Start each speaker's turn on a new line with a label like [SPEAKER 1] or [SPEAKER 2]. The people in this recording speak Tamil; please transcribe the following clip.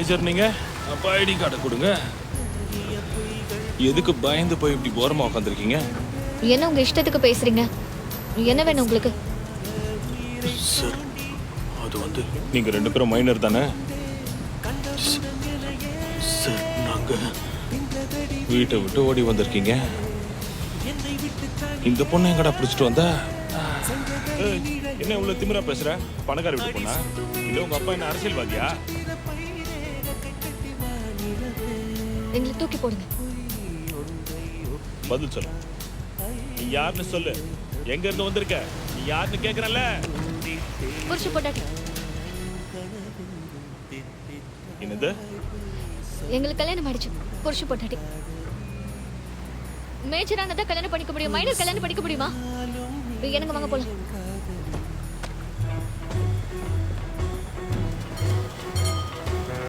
[SPEAKER 1] மேஜர் நீங்க அப்ப ஐடி கார்டை கொடுங்க. எதுக்கு பயந்து போய் இப்படி ஓரமா உட்காந்துருக்கீங்க?
[SPEAKER 2] என்ன உங்க இஷ்டத்துக்கு பேசுறீங்க? என்ன வேணும் உங்களுக்கு?
[SPEAKER 1] சார் அது வந்து நீங்க ரெண்டு பேரும் மைனர் தானே? சார் நாங்க வீட்டை விட்டு ஓடி வந்திருக்கீங்க. இந்த பொண்ணை எங்கடா பிடிச்சிட்டு வந்தா? ஏய், என்ன இவ்வளவு திமிரா பேசுற? பணக்கார வீட்டு பொண்ணா? இல்ல உங்க அப்பா என்ன அரசியல்வாதியா?
[SPEAKER 2] எங்களை தூக்கி போடுங்க.
[SPEAKER 1] பதில் சொல்லு. நீ யாருன்னு சொல்லு. எங்க இருந்து வந்திருக்க? நீ யாருன்னு கேக்குறல்ல?
[SPEAKER 2] புருஷ பொண்டாட்டி.
[SPEAKER 1] என்னது?
[SPEAKER 2] எங்களுக்கு கல்யாணம் ஆயிடுச்சு. புருஷ பொண்டாட்டி. மேஜரானதான் கல்யாணம் பண்ணிக்க முடியும். மைனர் கல்யாணம் பண்ணிக்க முடியுமா? எனக்கு வாங்க போலாம்.